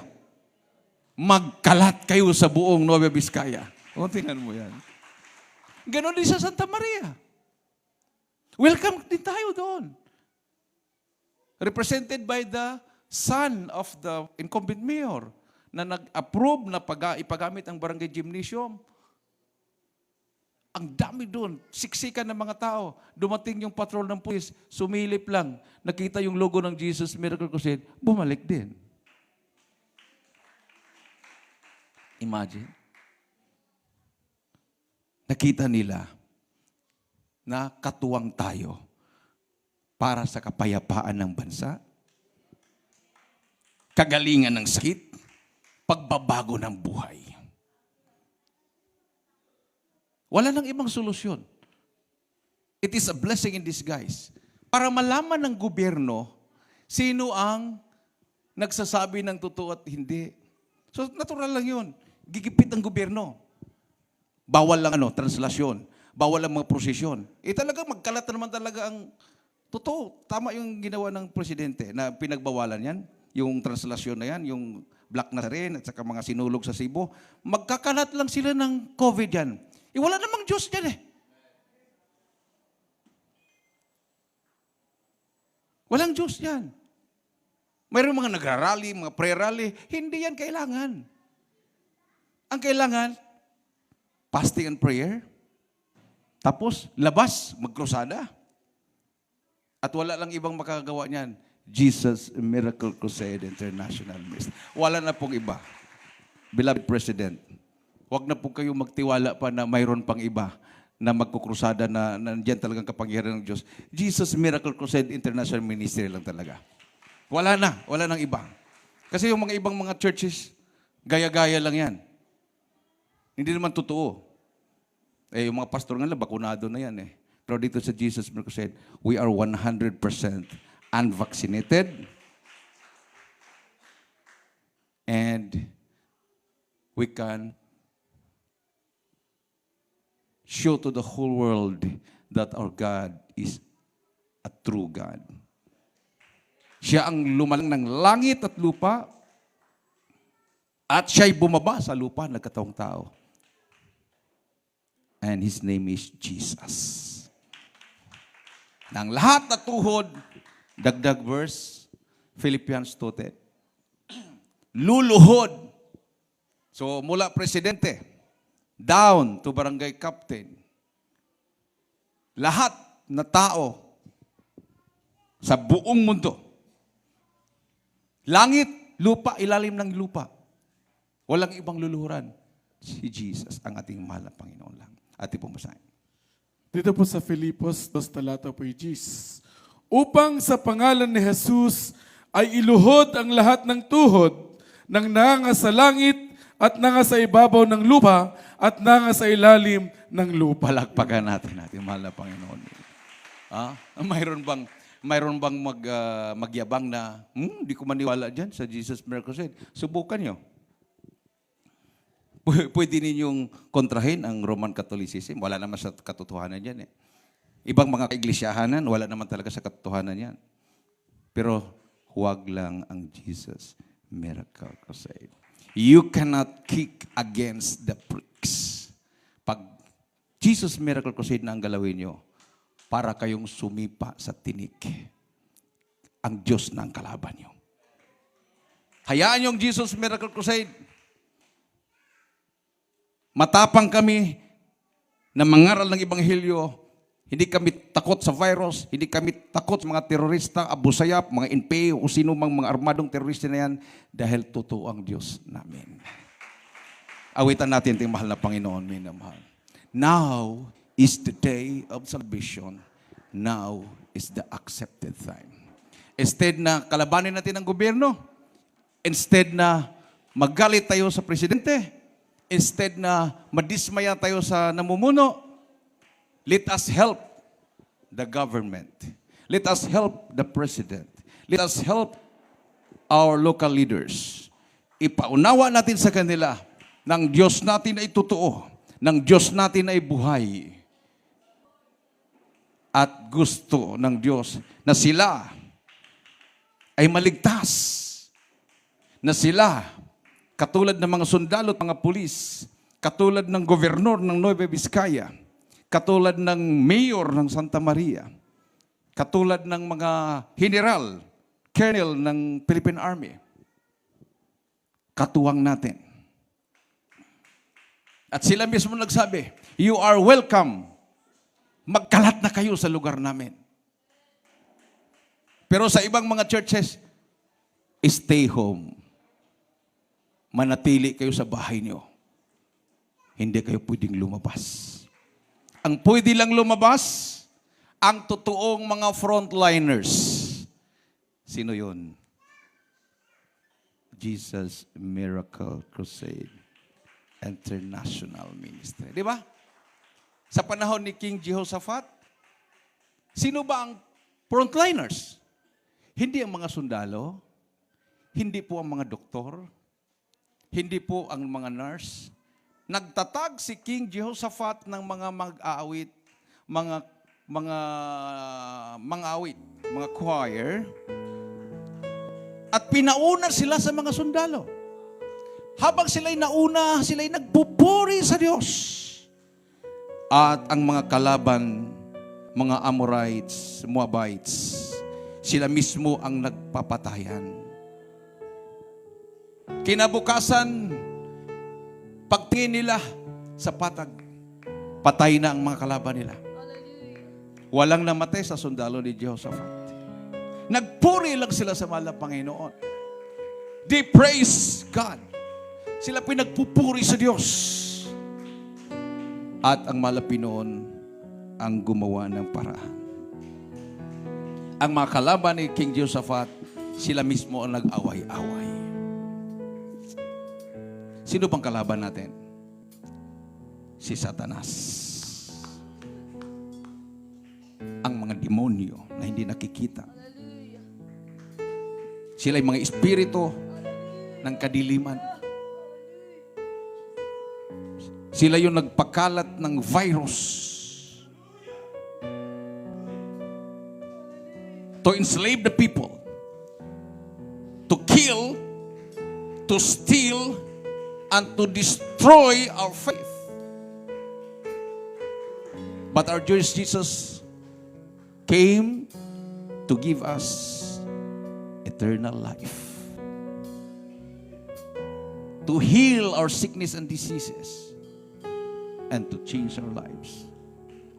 Magkalat kayo sa buong Nueva Vizcaya. O, tingnan mo yan. Ganon din sa Santa Maria. Welcome din tayo doon. Represented by the son of the incumbent mayor na nag-approve na ipagamit ang barangay gymnasium. Ang dami doon. Siksikan ng mga tao. Dumating yung patrol ng pulis, sumilip lang. Nakita yung logo ng Jesus Miracle Crusade, bumalik din. Imagine. Nakita nila na katuwang tayo para sa kapayapaan ng bansa, kagalingan ng sakit, pagbabago ng buhay. Wala nang ibang solusyon. It is a blessing in disguise. Para malaman ng gobyerno sino ang nagsasabi ng totoo at hindi. So natural lang yun. Gigipit ang gobyerno. Bawal lang translasyon. Bawal ang mga prosesyon. Talaga magkalat naman talaga ang totoo. Tama yung ginawa ng presidente na pinagbawalan yan. Yung translasyon na yan, yung Black Nazarene at saka mga sinulog sa Cebu. Magkakalat lang sila ng COVID yan. Wala namang Diyos dyan eh. Walang Diyos yan. Mayroon mga nagrarally, mga pre-rally. Hindi yan kailangan. Ang kailangan, fasting and prayer. Tapos, labas, magkrusada. At wala lang ibang makakagawa niyan. Jesus Miracle Crusade International Ministry. Wala na pong iba. Beloved President, huwag na po kayo magtiwala pa na mayroon pang iba na magkukrusada na nandiyan talagang kapangyarihan ng Diyos. Jesus Miracle Crusade International Ministry lang talaga. Wala nang iba. Kasi yung mga ibang mga churches, gaya-gaya lang yan. Hindi naman totoo. Yung mga pastor nga lang, bakunado na yan eh. Pero dito sa Jesus Miracle Crusade, we are 100% unvaccinated. And we can show to the whole world that our God is a true God. Siya ang lumalang ng langit at lupa at siya'y bumaba sa lupa, nagkataong tao. And His name is Jesus. Nang lahat na tuhod, dagdag verse, Philippians 2:10. Luluhod. So mula presidente, down to barangay captain, lahat na tao sa buong mundo, langit, lupa, ilalim ng lupa, walang ibang luluhuran. Si Jesus, ang ating mahal na Panginoon lang. Ating pumasahin. Dito po sa Filipos 2 talata po Gis. Upang sa pangalan ni Jesus ay iluhod ang lahat ng tuhod ng nanga sa langit at nanga sa ibabaw ng lupa at nanga sa ilalim ng lupa. Palakpakan natin mahal na Panginoon. Mayroon bang magyabang na, di ko maniwala dyan sa Jesus Miracle Crusade? Subukan nyo. Pwede ninyong kontrahin ang Roman Catholicism. Wala naman sa katotohanan yan eh. Ibang mga kaiglisyahanan, wala naman talaga sa katotohanan yan. Pero huwag lang ang Jesus Miracle Crusade. You cannot kick against the pricks. Pag Jesus Miracle Crusade na ang galawin nyo, para kayong sumipa sa tinik. Ang Diyos na ang kalaban nyo. Hayaan yung Jesus Miracle Crusade. Matapang kami na mangaral ng Ebanghelyo. Hindi kami takot sa virus. Hindi kami takot sa mga terorista, Abu Sayyaf, mga NPA o sino mang mga armadong terorista na yan dahil totoo ang Diyos namin. Awitan natin ang mahal na Panginoon, minamahal. Now is the day of salvation. Now is the accepted time. Instead na kalabanin natin ang gobyerno, instead na magalit tayo sa presidente, instead na madismaya tayo sa namumuno, let us help the government. Let us help the president. Let us help our local leaders. Ipaunawa natin sa kanila ng Diyos natin ay totoo, ng Diyos natin ay buhay. At gusto ng Diyos na sila ay maligtas. Na sila, katulad ng mga sundalo at mga pulis, katulad ng gobernador ng Nueva Vizcaya, katulad ng mayor ng Santa Maria, katulad ng mga general, colonel ng Philippine Army, katuwang natin. At sila mismo nagsabi, you are welcome. Magkalat na kayo sa lugar namin. Pero sa ibang mga churches, stay home. Manatili kayo sa bahay niyo. Hindi kayo pwedeng lumabas. Ang pwede lang lumabas, ang totoong mga frontliners. Sino yun? Jesus Miracle Crusade International Ministry. Di ba? Sa panahon ni King Jehoshaphat, sino ba ang frontliners? Hindi ang mga sundalo, hindi po ang mga doktor, hindi po ang mga nurse. Nagtatag si King Jehoshaphat ng mga mag-aawit, mga choir, at pinauna sila sa mga sundalo. Habang sila'y nauna, sila'y nagpupuri sa Diyos. At ang mga kalaban, mga Amorites, Moabites, sila mismo ang nagpapatayan. Kinabukasan, pagtingin nila sa patag, patay na ang mga kalaban nila. Walang namatay sa sundalo ni Jehoshaphat. Nagpuri lang sila sa mahal na Panginoon. They praise God. Sila pinagpupuri sa Diyos. At ang mahal na Panginoon ang gumawa ng paraan. Ang mga kalaban ni King Jehoshaphat, sila mismo ang nag-away-away. Sino bang kalaban natin? Si Satanas. Ang mga demonyo na hindi nakikita. Sila ay mga espiritu ng kadiliman. Sila yung nagpakalat ng virus to enslave the people, to kill, to steal, and to destroy our faith. But our Jesus came to give us eternal life, to heal our sickness and diseases, and to change our lives.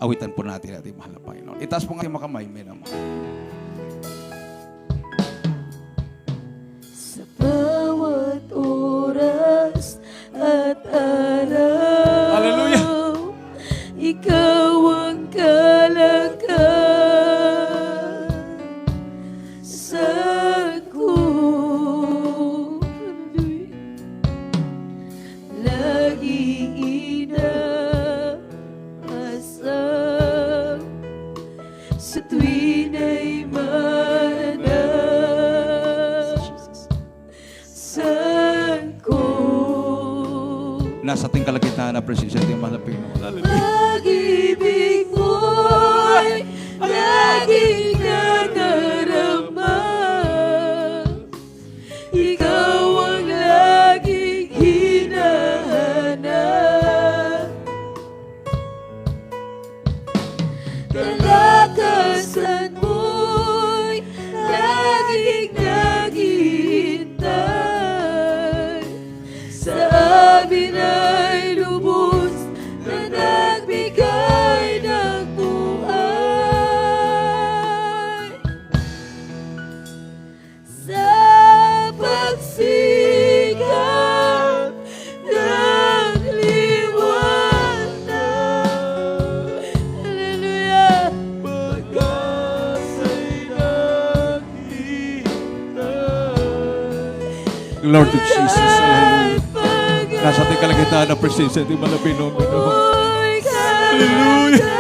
Awitan po natin ating mahal na Panginoon. Itaas po nga yung makamay, may naman. Sa bawat oras at araw, Hallelujah! ikaw ang kalakal sa akin. Laging inaasam sa tuwin ay mananas saan ko Nasa ating kalagitnaan na presensya ng mahal na Panginoon. pag-ibig mo'y laging nadarama. Ikaw ang laging hinahanap. Kalakasan mo'y laging naghihintay. Sa amin ay lubos na nagbigay ng buhay. Sa pagsikat ng liwanag. Hallelujah! Lord of Jesus, hallelujah. Nasa ating kalagitnaan na presensya ng mga Panginoon. Hallelujah!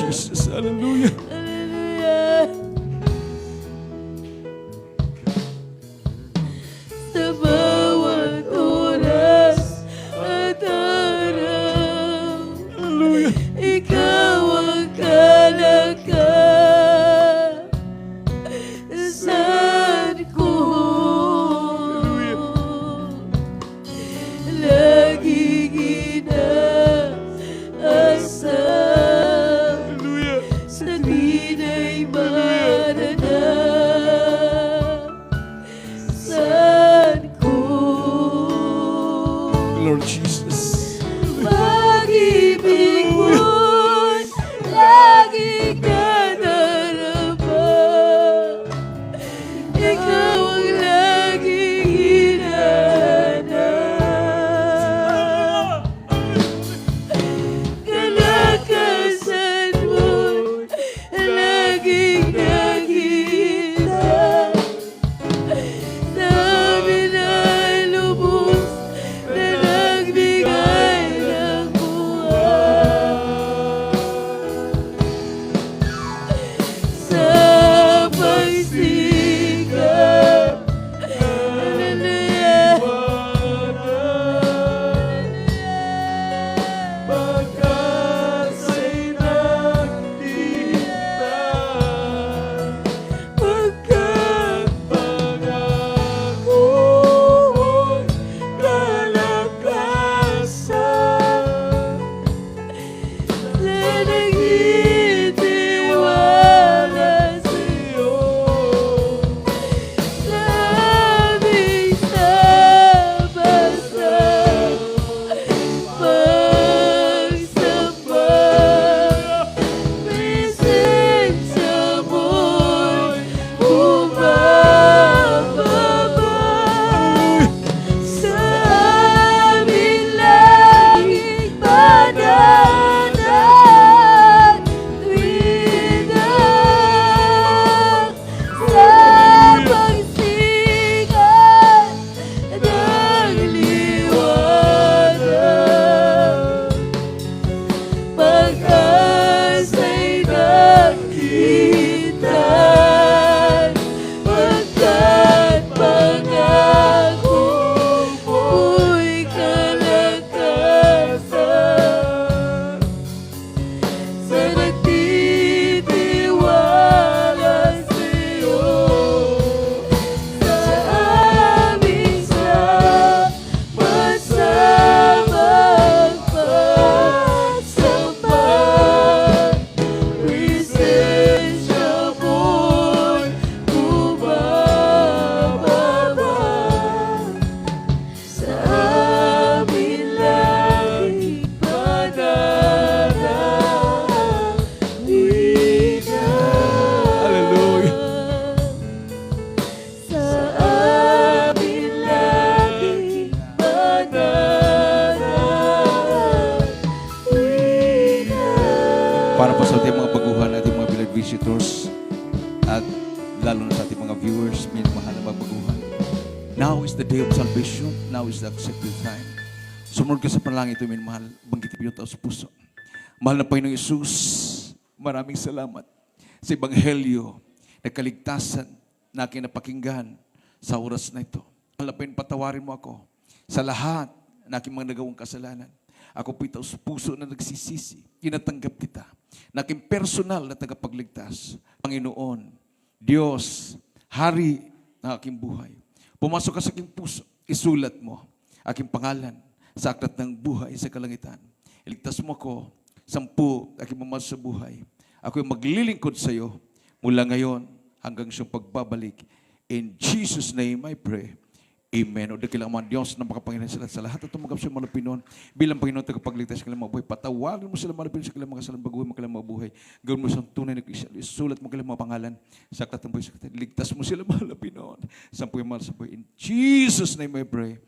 Jesus. Hallelujah. Hallelujah. Sa bawat oras at araw, ikaw ang kalakal. Saan ko laging inaasam sa tina'y maranam. Saan ko Lord Jesus. pag-ibig mo'y laging kadarama. Ikaw ang laging hinahanap. Kalakasan mo'y laging nakita. Sa amin ay lubos na nagbigay ng buhay. Sa pagsikap, hallelujah, Pagkasa'y nagtita, pagkat pangako'y kalakasan. na nagtitiwala sa'yo. Sa aming sabasab, pagsamba, presensya mo'y bumababa. Sa amin laging bananat tuwina. Sa pagsikat ng liwanag, pag-asa'y nakitan, pagkat pangako mo'y kalakasan. Sa nagtitiwala sa'yo, sa aming sama-samang pagsamba, presensya mo'y bumababa. Sa amin laging bananat tuwina. Hallelujah. Sa amin laging bananat tuwina. Para po sa ating mga baguhan, ating mga beloved visitors, at lalo na sa ating mga viewers, minamahal na mga baguhan. Now is the day of salvation. Now is the accepted time. Sumunod ka sa panalangin ito, minamahal. Banggitin mo yung tao sa puso. Mahal na Panginoong Isus, maraming salamat sa Ebanghelyo na kaligtasan na aking napakinggan sa oras na ito. Mahal na Panginoon, patawarin mo ako sa lahat na aking mga nagawang kasalanan. Ako po ito sa puso na nagsisisi. Tinatanggap kita na aking personal na tagapagligtas. Panginoon, Diyos, Hari ng aking buhay. Pumasok ka sa aking puso, isulat mo aking pangalan sa aklat ng buhay sa kalangitan. Iligtas mo ako, 10 aking mamasok sa buhay. Ako ay maglilingkod sa iyo mula ngayon hanggang siyang pagbabalik. In Jesus' name I pray. Amen. O dakilang mga Diyos na makapanginan sila sa lahat at tumanggap sa mga Pinoon bilang Panginoon tagapagligtas sa kanilang mga buhay. Patawarin mo sila mga Pinoon sa kanilang mga kasalan, baguhin mo kanilang mga buhay. Gawin mo sa tunay na Kristiyan. Isulat mo kanilang mga pangalan sa aklat ng buhay sa kanilang. Ligtas mo sila mga Pinoon. Sampuy mahal sa buhay. In Jesus' name I pray.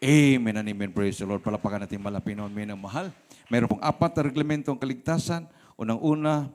Amen and amen. Praise the Lord. Palapakan natin mga Pinoon. May nang mahal. Mayroon pong 4 na reglamento ang kaligtasan. Unang-una,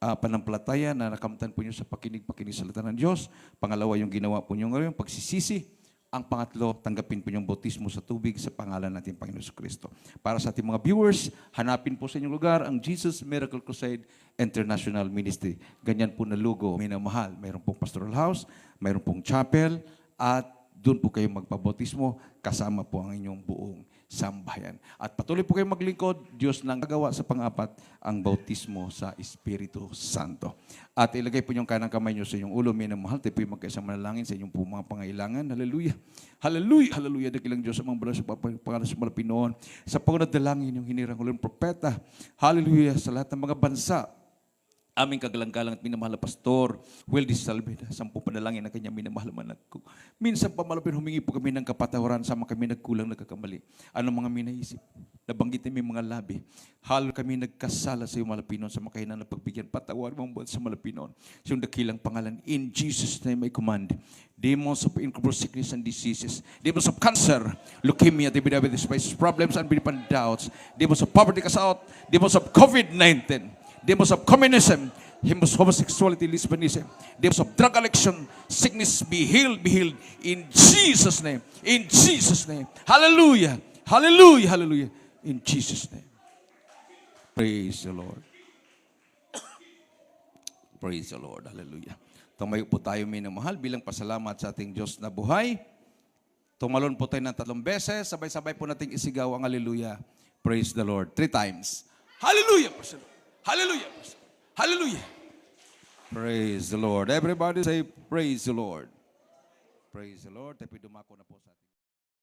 panampalataya na nakamtan po niyo sa pakinig sa salita ng Diyos. Pangalawa, yung ginawa po niyo ngayon, pagsisisi. Ang pangatlo, tanggapin po yung bautismo sa tubig sa pangalan natin Panginoon Kristo. Para sa ating mga viewers, hanapin po sa inyong lugar ang Jesus Miracle Crusade International Ministry. Ganyan po na logo, minamahal. Mayroon pong pastoral house, mayroon pong chapel, at doon po kayo magpabautismo, kasama po ang inyong buong sambahayan. At patuloy po kayo maglingkod, Diyos nang gagawa sa pang-apat ang bautismo sa Espiritu Santo. At ilagay po yung kanang kamay nyo sa inyong ulo, minamahal, tayo po yung magkaisang manalangin sa inyong po mga pangailangan. Hallelujah. Hallelujah. Hallelujah. Dakilang Diyos sa mga balas sa pangalan sa malapinoon. Sa pangunadalangin yung hinirang ulo ng propeta. Hallelujah. Sa lahat ng mga bansa, aming kagalang-galang at minamahal na pastor, Wildy Salveda, 10 panalangin na kanyang minamahal manat ko. Minsan pa malapit humingi po kami ng kapatawaran sama kami nagkulang nagkakamali. Anong mga minaisip? Nabanggit namin mga labi. Halo kami nagkasala sa iyo malapinon sa makahinan na pagbigyan. Patawar mong buwan sa malapinon. Sa iyong dakilang pangalan, in Jesus' name I command. Demons of incurable sickness and diseases. Demons of cancer, leukemia, diabetes, problems, unbelief and doubts. Demons of poverty, cast out. Demons of COVID-19. Demons of communism, homosexuality, lesbianism, demons of drug addiction, sickness, be healed, in Jesus' name. In Jesus' name. Hallelujah. Hallelujah. Hallelujah. In Jesus' name. Praise the Lord. Praise the Lord. Hallelujah. Tumayo po tayo, minamahal, bilang pasalamat sa ating Diyos na buhay. Tumalon po tayo ng 3 beses. Sabay-sabay po nating isigaw ang hallelujah. Praise the Lord. 3 times. Hallelujah. Praise the Lord. Hallelujah. Hallelujah. Praise the Lord. Everybody say, praise the Lord. Praise the Lord. Tayo dumako na po sa ating